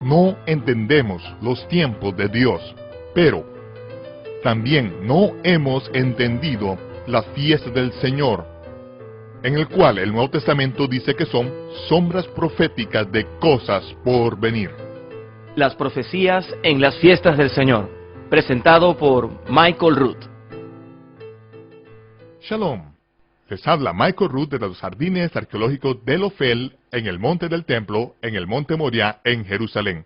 no entendemos los tiempos de Dios, pero también no hemos entendido la fiesta del Señor, en el cual el Nuevo Testamento dice que son sombras proféticas de cosas por venir. Las profecías en las fiestas del Señor, presentado por Michael Root. Shalom. Les habla Michael Root de los jardines arqueológicos del Ofel en el monte del templo, en el monte Moriah, en Jerusalén.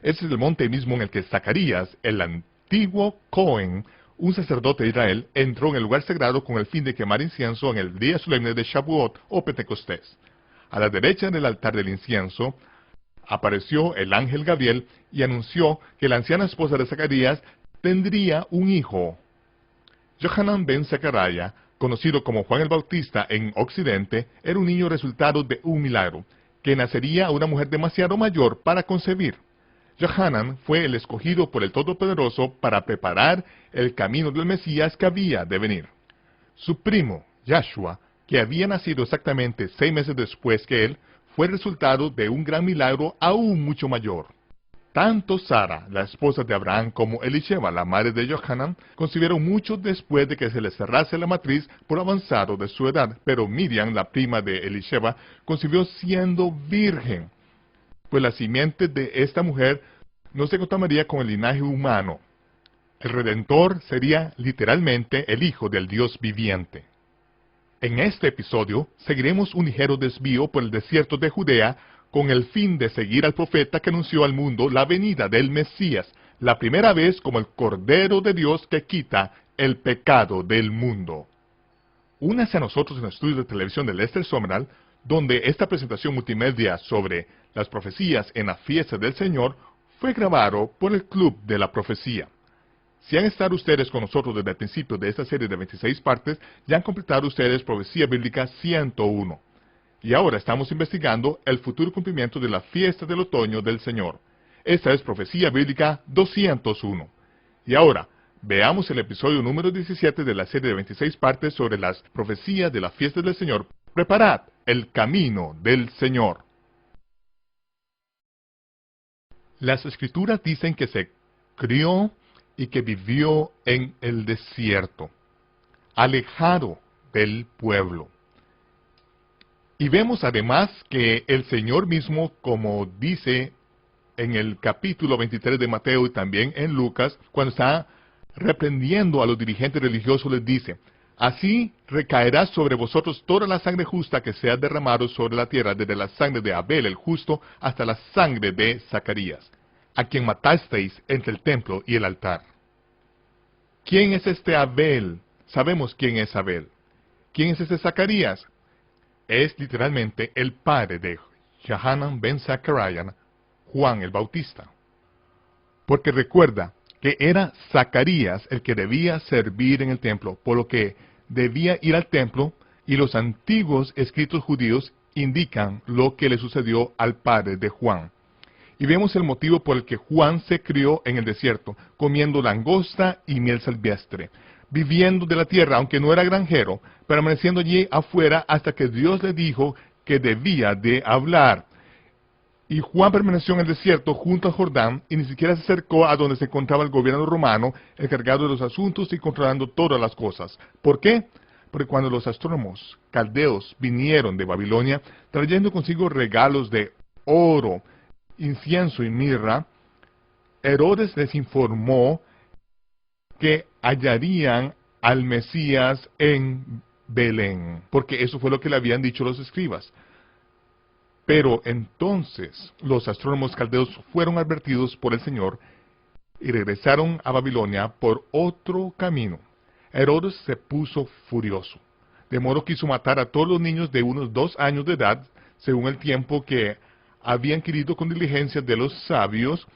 Ese es el monte mismo en el que Zacarías, el antiguo Cohen, un sacerdote de Israel, entró en el lugar sagrado con el fin de quemar incienso en el día solemne de Shavuot o Pentecostés. A la derecha del altar del incienso apareció el ángel Gabriel y anunció que la anciana esposa de Zacarías tendría un hijo. Yohanan ben Zacarías, conocido como Juan el Bautista en Occidente, era un niño resultado de un milagro, que nacería a una mujer demasiado mayor para concebir. Yohanan fue el escogido por el Todopoderoso para preparar el camino del Mesías que había de venir. Su primo, Yahshua, que había nacido exactamente 6 meses después que él, fue el resultado de un gran milagro aún mucho mayor. Tanto Sara, la esposa de Abraham, como Elisheba, la madre de Yohanan, concibieron mucho después de que se les cerrase la matriz por avanzado de su edad, pero Miriam, la prima de Elisheba, concibió siendo virgen, pues la simiente de esta mujer no se contaminaría con el linaje humano. El Redentor sería literalmente el Hijo del Dios viviente. En este episodio seguiremos un ligero desvío por el desierto de Judea con el fin de seguir al profeta que anunció al mundo la venida del Mesías, la primera vez como el Cordero de Dios que quita el pecado del mundo. Únase a nosotros en el estudio de televisión de Lester Sumrall, donde esta presentación multimedia sobre las profecías en la fiesta del Señor fue grabado por el Club de la Profecía. Si han estado ustedes con nosotros desde el principio de esta serie de 26 partes, ya han completado ustedes Profecía Bíblica 101. Y ahora estamos investigando el futuro cumplimiento de la fiesta del otoño del Señor. Esta es Profecía Bíblica 201. Y ahora, veamos el episodio número 17 de la serie de 26 partes sobre las profecías de la fiesta del Señor. Preparad el camino del Señor. Las Escrituras dicen que se crió y que vivió en el desierto, alejado del pueblo. Y vemos además que el Señor mismo, como dice en el capítulo 23 de Mateo y también en Lucas, cuando está reprendiendo a los dirigentes religiosos, les dice: así recaerá sobre vosotros toda la sangre justa que se ha derramado sobre la tierra, desde la sangre de Abel el justo hasta la sangre de Zacarías, a quien matasteis entre el templo y el altar. ¿Quién es este Abel? Sabemos quién es Abel. ¿Quién es este Zacarías? Es literalmente el padre de Yohanan ben Zacarías, Juan el Bautista. Porque recuerda que era Zacarías el que debía servir en el templo, por lo que debía ir al templo, y los antiguos escritos judíos indican lo que le sucedió al padre de Juan. Y vemos el motivo por el que Juan se crió en el desierto, comiendo langosta y miel silvestre, viviendo de la tierra, aunque no era granjero, permaneciendo allí afuera hasta que Dios le dijo que debía de hablar. Y Juan permaneció en el desierto junto al Jordán y ni siquiera se acercó a donde se encontraba el gobierno romano, encargado de los asuntos y controlando todas las cosas. ¿Por qué? Porque cuando los astrónomos caldeos vinieron de Babilonia, trayendo consigo regalos de oro, incienso y mirra, Herodes les informó que hallarían al Mesías en Belén, porque eso fue lo que le habían dicho los escribas. Pero entonces los astrónomos caldeos fueron advertidos por el Señor y regresaron a Babilonia por otro camino. Herodes se puso furioso, de modo que quiso matar a todos los niños de unos 2 años de edad, según el tiempo que habían adquirido con diligencia de los sabios,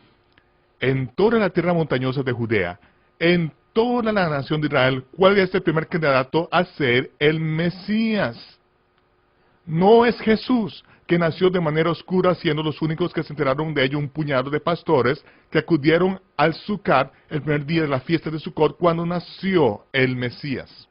en toda la tierra montañosa de Judea, en toda la nación de Israel. ¿Cuál es el primer candidato a ser el Mesías? No es Jesús, que nació de manera oscura, siendo los únicos que se enteraron de ello un puñado de pastores que acudieron al Sukkot el primer día de la fiesta de Sukkot, cuando nació el Mesías.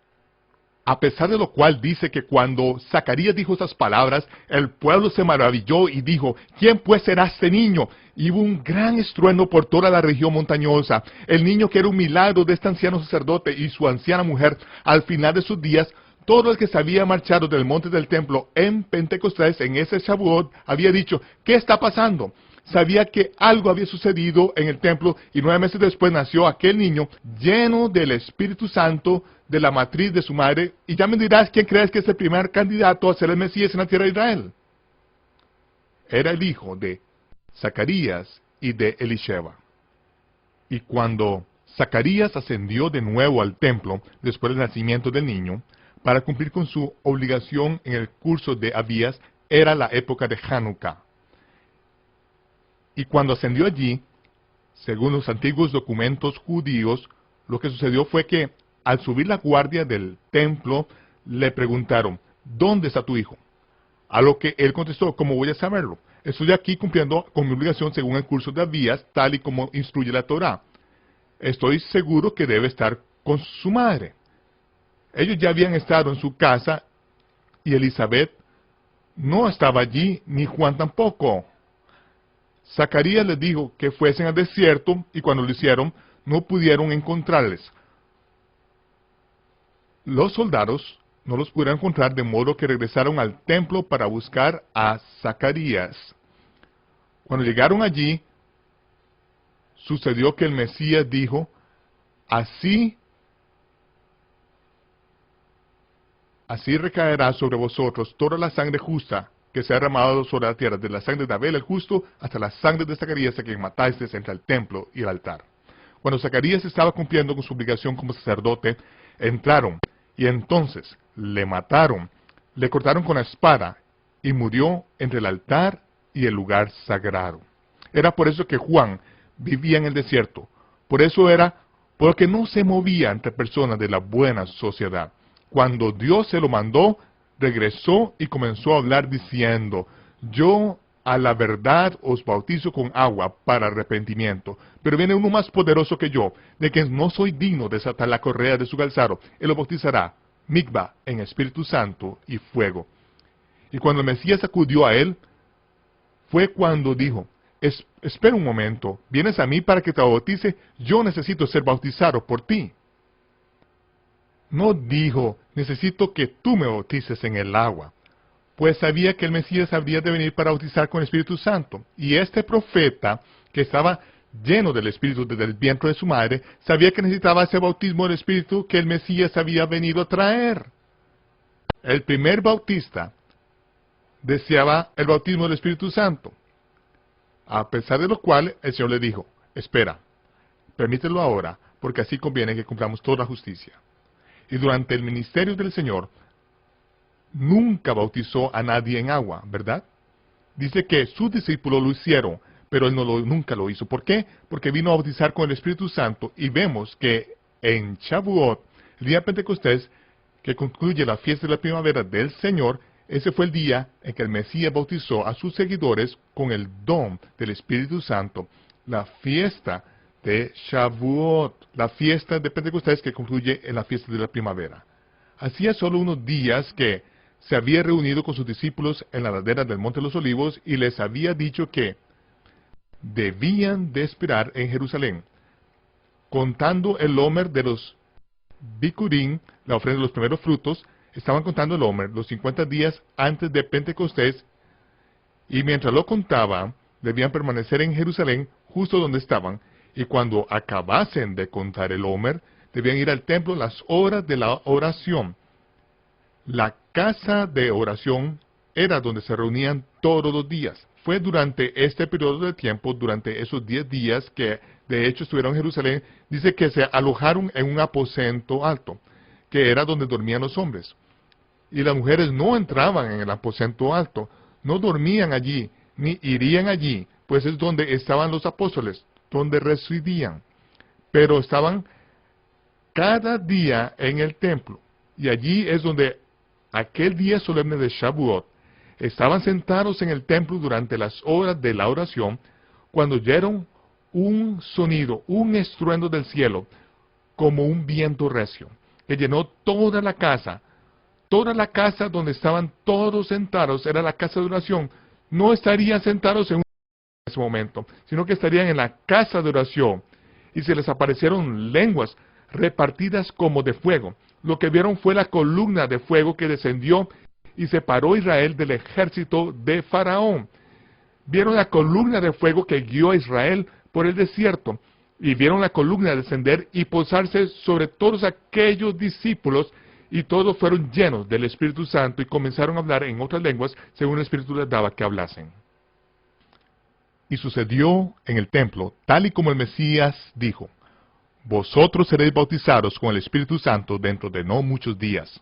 A pesar de lo cual dice que cuando Zacarías dijo esas palabras, el pueblo se maravilló y dijo, ¿quién pues será este niño? Y hubo un gran estruendo por toda la región montañosa. El niño que era un milagro de este anciano sacerdote y su anciana mujer, al final de sus días, todo el que se había marchado del monte del templo en Pentecostés, en ese Shavuot, había dicho, ¿qué está pasando? Sabía que algo había sucedido en el templo y 9 meses después nació aquel niño lleno del Espíritu Santo de la matriz de su madre. Y ya me dirás quién crees que es el primer candidato a ser el Mesías en la tierra de Israel. Era el hijo de Zacarías y de Elisheba. Y cuando Zacarías ascendió de nuevo al templo después del nacimiento del niño, para cumplir con su obligación en el curso de Abías, era la época de Hanukkah. Y cuando ascendió allí, según los antiguos documentos judíos, lo que sucedió fue que al subir la guardia del templo, le preguntaron, ¿dónde está tu hijo? A lo que él contestó, ¿cómo voy a saberlo? Estoy aquí cumpliendo con mi obligación según el curso de Abías, tal y como instruye la Torá. Estoy seguro que debe estar con su madre. Ellos ya habían estado en su casa y Elizabeth no estaba allí, ni Juan tampoco. Zacarías les dijo que fuesen al desierto y cuando lo hicieron no pudieron encontrarles. Los soldados no los pudieron encontrar, de modo que regresaron al templo para buscar a Zacarías. Cuando llegaron allí, sucedió que el Mesías dijo, así recaerá sobre vosotros toda la sangre justa que se ha derramado sobre la tierra, de la sangre de Abel el justo hasta la sangre de Zacarías a quien matasteis entre el templo y el altar. Cuando Zacarías estaba cumpliendo con su obligación como sacerdote, entraron y entonces le mataron, le cortaron con la espada y murió entre el altar y el lugar sagrado. Era por eso que Juan vivía en el desierto, por eso era porque no se movía entre personas de la buena sociedad. Cuando Dios se lo mandó, regresó y comenzó a hablar diciendo, yo a la verdad os bautizo con agua para arrepentimiento, pero viene uno más poderoso que yo, de quien no soy digno de desatar la correa de su calzado. Él lo bautizará, Migba, en Espíritu Santo y fuego. Y cuando el Mesías acudió a él, fue cuando dijo, espera un momento, ¿vienes a mí para que te bautice? Yo necesito ser bautizado por ti. No dijo, necesito que tú me bautices en el agua, pues sabía que el Mesías habría de venir para bautizar con el Espíritu Santo. Y este profeta, que estaba lleno del Espíritu desde el vientre de su madre, sabía que necesitaba ese bautismo del Espíritu que el Mesías había venido a traer. El primer bautista deseaba el bautismo del Espíritu Santo, a pesar de lo cual el Señor le dijo, espera, permítelo ahora, porque así conviene que cumplamos toda la justicia. Y durante el ministerio del Señor, nunca bautizó a nadie en agua, ¿verdad? Dice que sus discípulos lo hicieron, pero él nunca lo hizo. ¿Por qué? Porque vino a bautizar con el Espíritu Santo, y vemos que en Shavuot, el día de Pentecostés, que concluye la fiesta de la primavera del Señor, ese fue el día en que el Mesías bautizó a sus seguidores con el don del Espíritu Santo, la fiesta de Shavuot, la fiesta de Pentecostés que concluye en la fiesta de la primavera. Hacía solo unos días que se había reunido con sus discípulos en la ladera del Monte de los Olivos y les había dicho que debían de esperar en Jerusalén, contando el Omer de los Bikurim, la ofrenda de los primeros frutos. Estaban contando el Omer los 50 días antes de Pentecostés, y mientras lo contaban, debían permanecer en Jerusalén, justo donde estaban, y cuando acabasen de contar el Omer, debían ir al templo las horas de la oración. La casa de oración era donde se reunían todos los días. Fue durante este periodo de tiempo, durante esos 10 días que de hecho estuvieron en Jerusalén, dice que se alojaron en un aposento alto, que era donde dormían los hombres. Y las mujeres no entraban en el aposento alto, no dormían allí, ni irían allí, pues es donde estaban los apóstoles, donde residían. Pero estaban cada día en el templo, y allí es donde aquel día solemne de Shavuot, estaban sentados en el templo durante las horas de la oración, cuando oyeron un sonido, un estruendo del cielo, como un viento recio, que llenó toda la casa, toda la casa donde estaban todos sentados era la casa de oración, no estarían sentados en ese momento, sino que estarían en la casa de oración. Y se les aparecieron lenguas repartidas como de fuego. Lo que vieron fue la columna de fuego que descendió y separó a Israel del ejército de Faraón. Vieron la columna de fuego que guió a Israel por el desierto, y vieron la columna descender y posarse sobre todos aquellos discípulos, y todos fueron llenos del Espíritu Santo y comenzaron a hablar en otras lenguas según el Espíritu les daba que hablasen. Y sucedió en el templo, tal y como el Mesías dijo: vosotros seréis bautizados con el Espíritu Santo dentro de no muchos días.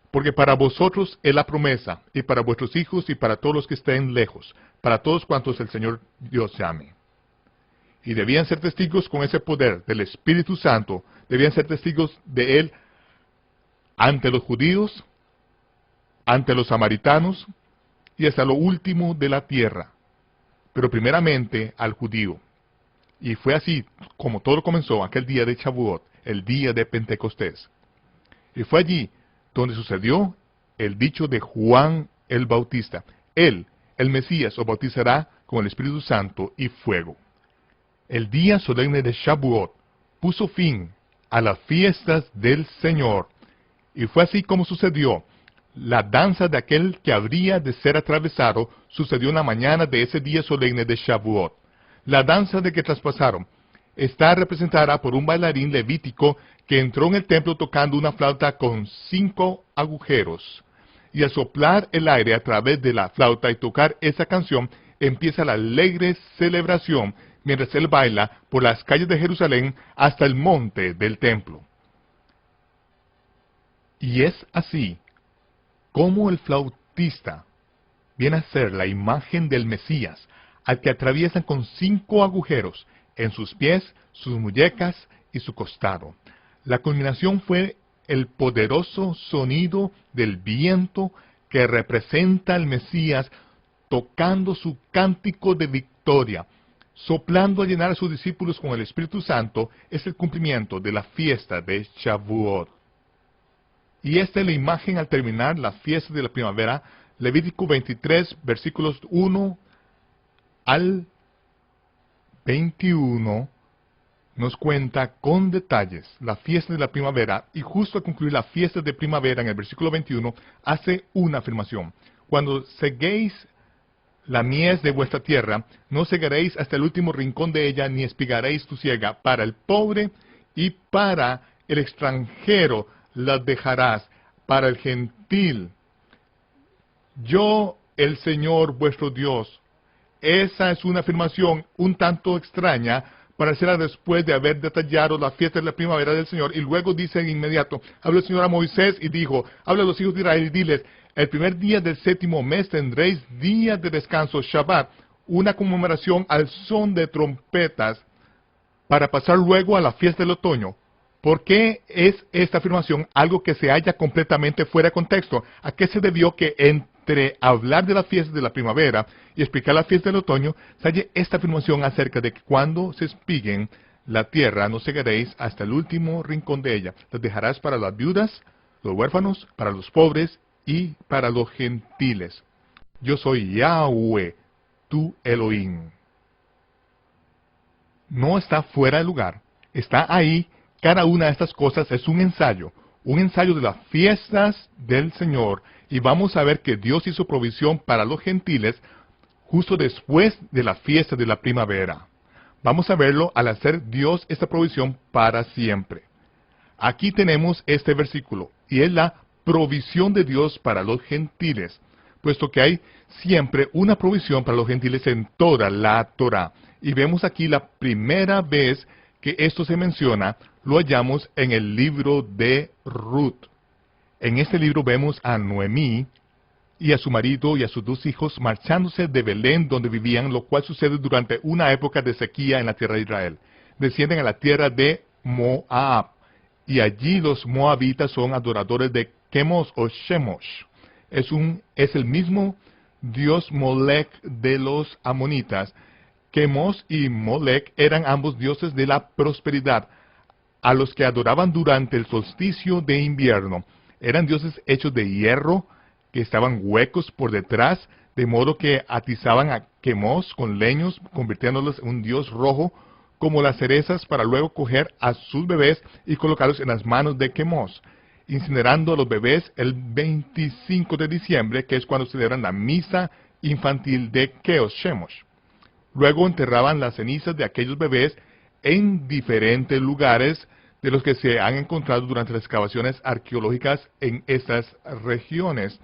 Porque para vosotros es la promesa, y para vuestros hijos y para todos los que estén lejos, para todos cuantos el Señor Dios llame. Y debían ser testigos con ese poder del Espíritu Santo, debían ser testigos de Él ante los judíos, ante los samaritanos y hasta lo último de la tierra, pero primeramente al judío. Y fue así como todo comenzó aquel día de Shavuot, el día de Pentecostés. Y fue allí donde sucedió el dicho de Juan el Bautista: Él, el Mesías, os bautizará con el Espíritu Santo y fuego. El día solemne de Shavuot puso fin a las fiestas del Señor, y fue así como sucedió. La danza de aquel que habría de ser atravesado sucedió en la mañana de ese día solemne de Shavuot. La danza de que traspasaron está representada por un bailarín levítico que entró en el templo tocando una flauta con 5 agujeros. Y al soplar el aire a través de la flauta y tocar esa canción, empieza la alegre celebración mientras él baila por las calles de Jerusalén hasta el monte del templo. Y es así como el flautista viene a ser la imagen del Mesías, al que atraviesan con 5 agujeros en sus pies, sus muñecas y su costado. La culminación fue el poderoso sonido del viento que representa al Mesías tocando su cántico de victoria, soplando a llenar a sus discípulos con el Espíritu Santo. Es el cumplimiento de la fiesta de Shavuot. Y esta es la imagen al terminar la fiesta de la primavera. Levítico 23, versículos 1 al 21, nos cuenta con detalles la fiesta de la primavera, y justo al concluir la fiesta de primavera, en el versículo 21, hace una afirmación: cuando seguéis la mies de vuestra tierra, no segaréis hasta el último rincón de ella, ni espigaréis tu siega. Para el pobre y para el extranjero las dejarás, para el gentil. Yo, el Señor vuestro Dios. Esa es una afirmación un tanto extraña para hacerla después de haber detallado la fiesta de la primavera del Señor. Y luego dice en inmediato: habló el Señor a Moisés y dijo: habla a los hijos de Israel y diles: el primer día del 7º mes tendréis día de descanso, Shabbat, una conmemoración al son de trompetas, para pasar luego a la fiesta del otoño. ¿Por qué es esta afirmación algo que se halla completamente fuera de contexto? ¿A qué se debió que entre hablar de la fiesta de la primavera y explicar la fiesta del otoño, se halle esta afirmación acerca de que cuando se espiguen la tierra no segaréis hasta el último rincón de ella? Las dejarás para las viudas, los huérfanos, para los pobres y para los gentiles. Yo soy Yahweh, tu Elohim. No está fuera de lugar, está ahí. Cada una de estas cosas es un ensayo de las fiestas del Señor, y vamos a ver que Dios hizo provisión para los gentiles justo después de la fiesta de la primavera. Vamos a verlo al hacer Dios esta provisión para siempre. Aquí tenemos este versículo, y es la provisión de Dios para los gentiles, puesto que hay siempre una provisión para los gentiles en toda la Torá. Y vemos aquí la primera vez que esto se menciona, lo hallamos en el libro de Ruth. En este libro vemos a Noemí y a su marido y a sus 2 hijos marchándose de Belén, donde vivían, lo cual sucede durante una época de sequía en la tierra de Israel. Descienden a la tierra de Moab, y allí los moabitas son adoradores de Chemos o Shemosh. Es el mismo dios Molech de los amonitas. Chemos y Molech eran ambos dioses de la prosperidad, a los que adoraban durante el solsticio de invierno. Eran dioses hechos de hierro, que estaban huecos por detrás, de modo que atizaban a Quemos con leños, convirtiéndolos en un dios rojo, como las cerezas, para luego coger a sus bebés y colocarlos en las manos de Quemos, incinerando a los bebés el 25 de diciembre, que es cuando celebran la misa infantil de Keos Shemosh. Luego enterraban las cenizas de aquellos bebés en diferentes lugares de los que se han encontrado durante las excavaciones arqueológicas en estas regiones.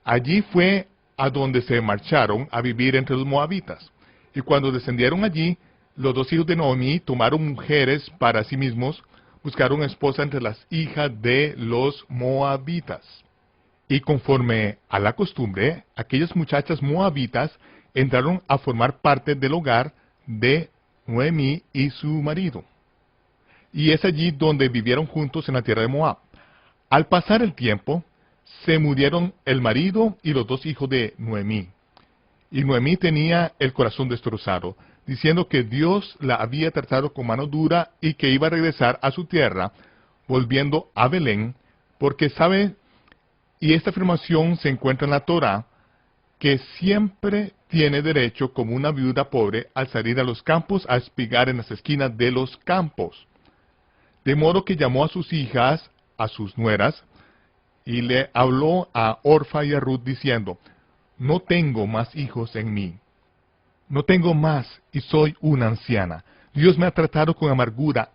Allí fue a donde se marcharon a vivir entre los moabitas. Y cuando descendieron allí, los dos hijos de Noemí tomaron mujeres para sí mismos, buscaron esposa entre las hijas de los moabitas. Y conforme a la costumbre, aquellas muchachas moabitas entraron a formar parte del hogar de Noemí y su marido. Y es allí donde vivieron juntos en la tierra de Moab. Al pasar el tiempo, se murieron el marido y los dos hijos de Noemí. Y Noemí tenía el corazón destrozado, diciendo que Dios la había tratado con mano dura y que iba a regresar a su tierra, volviendo a Belén, porque sabe, y esta afirmación se encuentra en la Torá, que siempre tiene derecho como una viuda pobre al salir a los campos a espigar en las esquinas de los campos. De modo que llamó a sus hijas, a sus nueras, y le habló a Orfa y a Ruth diciendo, no tengo más hijos en mí. No tengo más y soy una anciana. Dios me ha tratado con amargura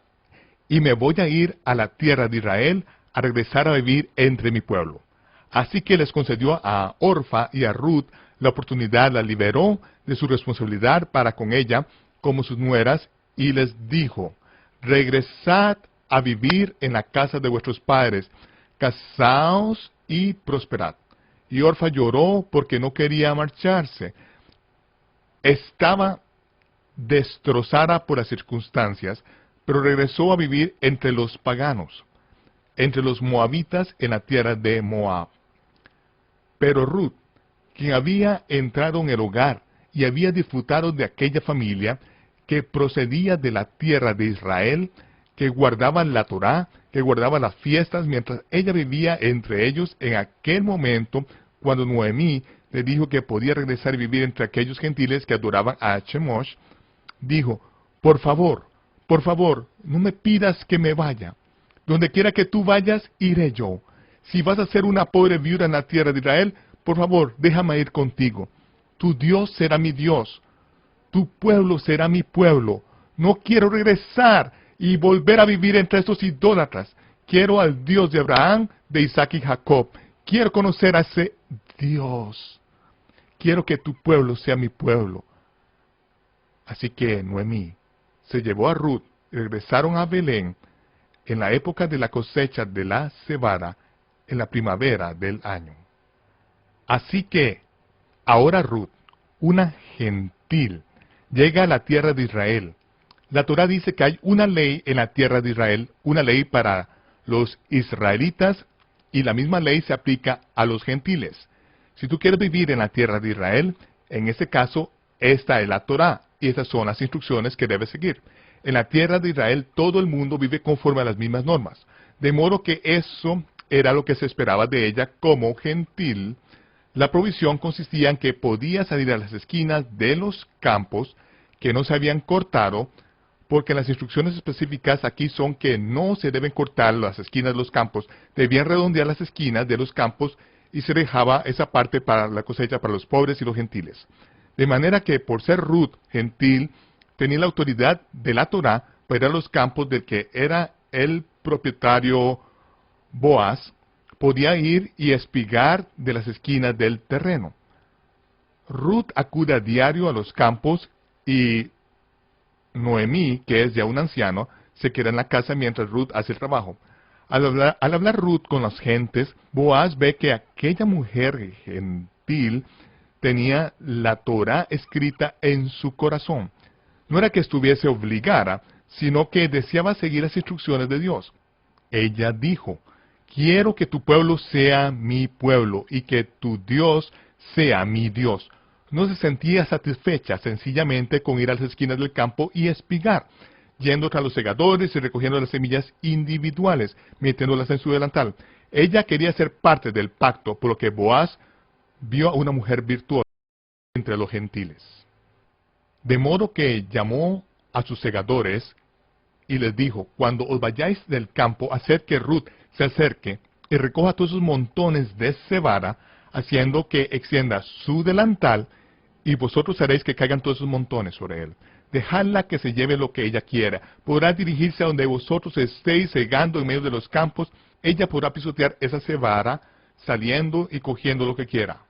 y me voy a ir a la tierra de Israel a regresar a vivir entre mi pueblo. Así que les concedió a Orfa y a Ruth la oportunidad, la liberó de su responsabilidad para con ella como sus nueras y les dijo, regresad a vivir en la casa de vuestros padres, casaos y prosperad. Y Orfa lloró porque no quería marcharse. Estaba destrozada por las circunstancias, pero regresó a vivir entre los paganos, entre los moabitas en la tierra de Moab. Pero Ruth, quien había entrado en el hogar y había disfrutado de aquella familia que procedía de la tierra de Israel, que guardaba la Torá, que guardaba las fiestas, mientras ella vivía entre ellos en aquel momento, cuando Noemí le dijo que podía regresar y vivir entre aquellos gentiles que adoraban a Chemosh, dijo, por favor, no me pidas que me vaya. Donde quiera que tú vayas, iré yo. Si vas a ser una pobre viuda en la tierra de Israel, por favor, déjame ir contigo. Tu Dios será mi Dios. Tu pueblo será mi pueblo. No quiero regresar y volver a vivir entre estos idólatras. Quiero al Dios de Abraham, de Isaac y Jacob. Quiero conocer a ese Dios. Quiero que tu pueblo sea mi pueblo. Así que Noemí se llevó a Ruth y regresaron a Belén en la época de la cosecha de la cebada, en la primavera del año. Así que ahora Ruth, una gentil, llega a la tierra de Israel. La Torá dice que hay una ley en la tierra de Israel, una ley para los israelitas, y la misma ley se aplica a los gentiles. Si tú quieres vivir en la tierra de Israel, en este caso, esta es la Torá, y estas son las instrucciones que debes seguir. En la tierra de Israel, todo el mundo vive conforme a las mismas normas, de modo que eso era lo que se esperaba de ella como gentil. La provisión consistía en que podía salir a las esquinas de los campos que no se habían cortado, porque las instrucciones específicas aquí son que no se deben cortar las esquinas de los campos, debían redondear las esquinas de los campos y se dejaba esa parte para la cosecha para los pobres y los gentiles. De manera que por ser Ruth gentil, tenía la autoridad de la Torá para ir a los campos del que era el propietario Boaz, podía ir y espigar de las esquinas del terreno. Ruth acude a diario a los campos y Noemí, que es ya un anciano, se queda en la casa mientras Ruth hace el trabajo. Al hablar Ruth con las gentes, Boaz ve que aquella mujer gentil tenía la Torá escrita en su corazón. No era que estuviese obligada, sino que deseaba seguir las instrucciones de Dios. Ella dijo, quiero que tu pueblo sea mi pueblo y que tu Dios sea mi Dios. No se sentía satisfecha sencillamente con ir a las esquinas del campo y espigar, yendo tras los segadores y recogiendo las semillas individuales, metiéndolas en su delantal. Ella quería ser parte del pacto, por lo que Boaz vio a una mujer virtuosa entre los gentiles. De modo que llamó a sus segadores y les dijo: cuando os vayáis del campo, haced que Ruth se acerque y recoja todos esos montones de cebada, haciendo que extienda su delantal, y vosotros haréis que caigan todos esos montones sobre él. Dejadla que se lleve lo que ella quiera. Podrá dirigirse a donde vosotros estéis segando en medio de los campos. Ella podrá pisotear esa cebada, saliendo y cogiendo lo que quiera.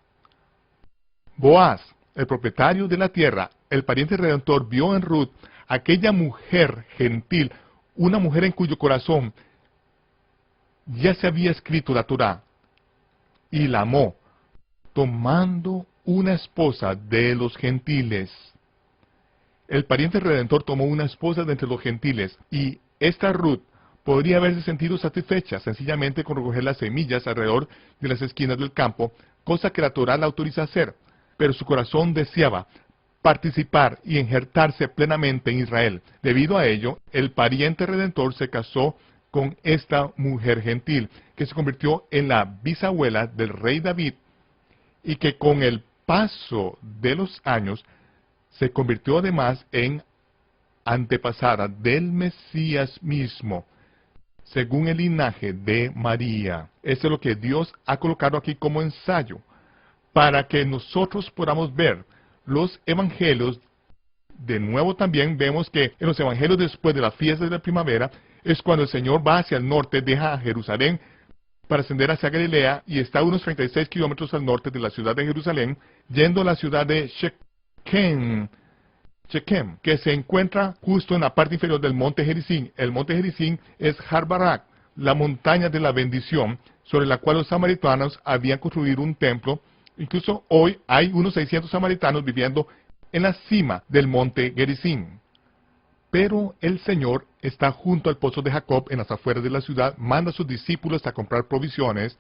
Boaz, el propietario de la tierra, el pariente redentor, vio en Ruth aquella mujer gentil, una mujer en cuyo corazón ya se había escrito la Torá, y la amó, tomando una esposa de los gentiles. El pariente redentor tomó una esposa de entre los gentiles, y esta Ruth podría haberse sentido satisfecha sencillamente con recoger las semillas alrededor de las esquinas del campo, cosa que la Torá la autoriza a hacer, pero su corazón deseaba participar y injertarse plenamente en Israel. Debido a ello, el pariente redentor se casó con esta mujer gentil, que se convirtió en la bisabuela del rey David, y que con el paso de los años se convirtió además en antepasada del Mesías mismo, según el linaje de María. Eso es lo que Dios ha colocado aquí como ensayo, para que nosotros podamos ver los evangelios. De nuevo también vemos que en los evangelios después de la fiesta de la primavera es cuando el Señor va hacia el norte, deja a Jerusalén para ascender hacia Galilea, y está a unos 36 kilómetros al norte de la ciudad de Jerusalén, yendo a la ciudad de Shechem, que se encuentra justo en la parte inferior del monte Gerizim. El monte Gerizim es Har Barak, la montaña de la bendición, sobre la cual los samaritanos habían construido un templo. Incluso hoy hay unos 600 samaritanos viviendo en la cima del monte Gerizim. Pero el Señor está junto al pozo de Jacob en las afueras de la ciudad, manda a sus discípulos a comprar provisiones,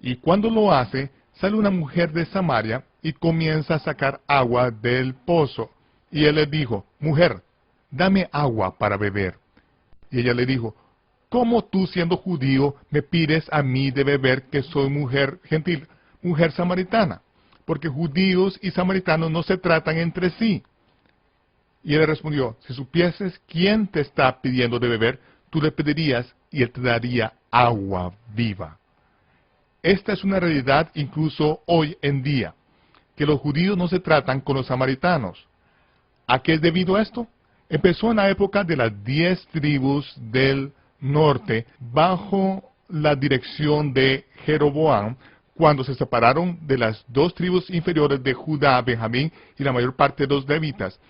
y cuando lo hace, sale una mujer de Samaria y comienza a sacar agua del pozo. Y él le dijo: mujer, dame agua para beber. Y ella le dijo: ¿cómo tú, siendo judío, me pides a mí de beber, que soy mujer gentil, mujer samaritana? Porque judíos y samaritanos no se tratan entre sí. Y él le respondió: si supieses quién te está pidiendo de beber, tú le pedirías y él te daría agua viva. Esta es una realidad incluso hoy en día, que los judíos no se tratan con los samaritanos. ¿A qué es debido esto? Empezó en la época de las 10 tribus del norte, bajo la dirección de Jeroboam, cuando se separaron de las 2 tribus inferiores de Judá, Benjamín y la mayor parte de los levitas.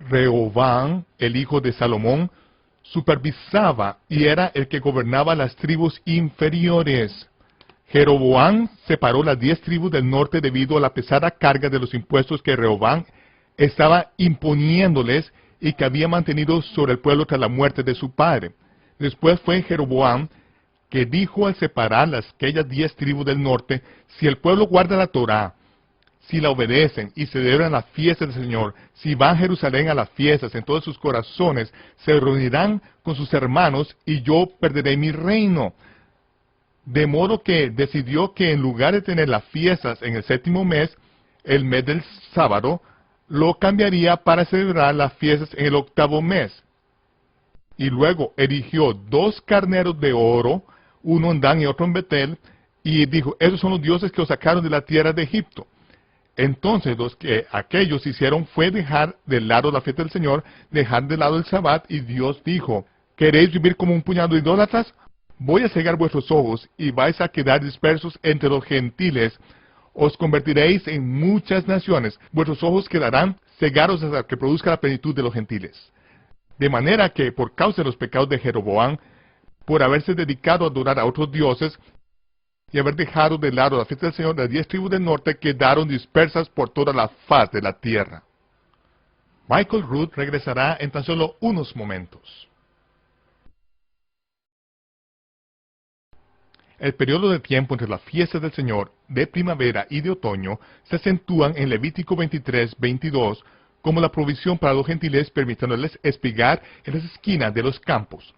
Rehoboam, el hijo de Salomón, supervisaba y era el que gobernaba las tribus inferiores. Jeroboam separó las 10 tribus del norte debido a la pesada carga de los impuestos que Rehoboam estaba imponiéndoles y que había mantenido sobre el pueblo tras la muerte de su padre. Después fue Jeroboam que dijo, al separar aquellas 10 tribus del norte: si el pueblo guarda la Torá, si la obedecen y celebran las fiestas del Señor, si van a Jerusalén a las fiestas, en todos sus corazones se reunirán con sus hermanos, y yo perderé mi reino. De modo que decidió que en lugar de tener las fiestas en el 7º mes, el mes del sábado, lo cambiaría para celebrar las fiestas en el 8º mes. Y luego erigió 2 carneros de oro, uno en Dan y otro en Betel, y dijo: esos son los dioses que os sacaron de la tierra de Egipto. Entonces lo que aquellos hicieron fue dejar de lado la fiesta del Señor, dejar de lado el Sabbat, y Dios dijo: ¿queréis vivir como un puñado de idólatras? Voy a cegar vuestros ojos y vais a quedar dispersos entre los gentiles. Os convertiréis en muchas naciones. Vuestros ojos quedarán cegados hasta que produzca la plenitud de los gentiles. De manera que, por causa de los pecados de Jeroboam, por haberse dedicado a adorar a otros dioses y haber dejado de lado la fiesta del Señor, las 10 tribus del norte quedaron dispersas por toda la faz de la tierra. Michael Rood regresará en tan solo unos momentos. El periodo de tiempo entre las fiestas del Señor de primavera y de otoño se acentúan en Levítico 23-22 como la provisión para los gentiles, permitiéndoles espigar en las esquinas de los campos.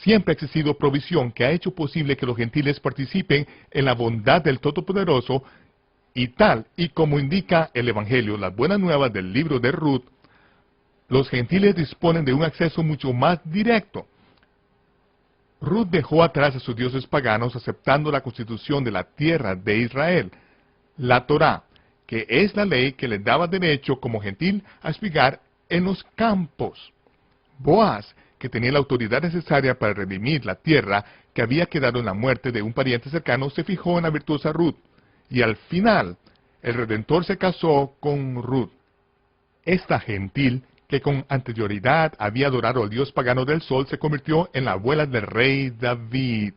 siempre ha existido provisión que ha hecho posible que los gentiles participen en la bondad del Todopoderoso, y tal y como indica el Evangelio, las buenas nuevas del libro de Ruth, los gentiles disponen de un acceso mucho más directo. Ruth dejó atrás a sus dioses paganos aceptando la constitución de la tierra de Israel, la Torá, que es la ley que le daba derecho como gentil a espigar en los campos. Boaz, que tenía la autoridad necesaria para redimir la tierra que había quedado en la muerte de un pariente cercano, se fijó en la virtuosa Ruth, y al final, el Redentor se casó con Ruth. Esta gentil, que con anterioridad había adorado al dios pagano del sol, se convirtió en la abuela del rey David.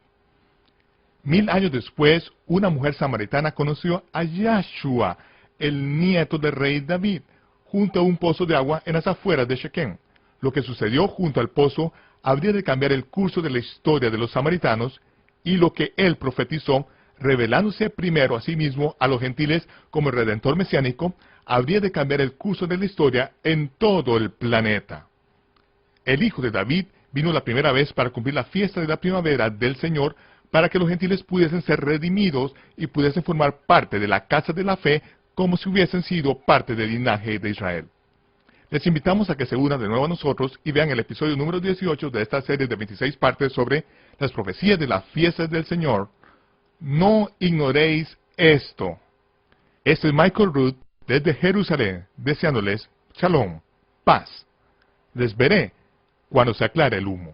1000 años después, una mujer samaritana conoció a Yahshua, el nieto del rey David, junto a un pozo de agua en las afueras de Shequem. Lo que sucedió junto al pozo habría de cambiar el curso de la historia de los samaritanos, y lo que él profetizó, revelándose primero a sí mismo a los gentiles como el Redentor mesiánico, habría de cambiar el curso de la historia en todo el planeta. El Hijo de David vino la primera vez para cumplir la fiesta de la primavera del Señor, para que los gentiles pudiesen ser redimidos y pudiesen formar parte de la casa de la fe como si hubiesen sido parte del linaje de Israel. Les invitamos a que se unan de nuevo a nosotros y vean el episodio número 18 de esta serie de 26 partes sobre las profecías de las fiestas del Señor. No ignoréis esto. Este es Michael Root desde Jerusalén, deseándoles Shalom, paz. Les veré cuando se aclare el humo.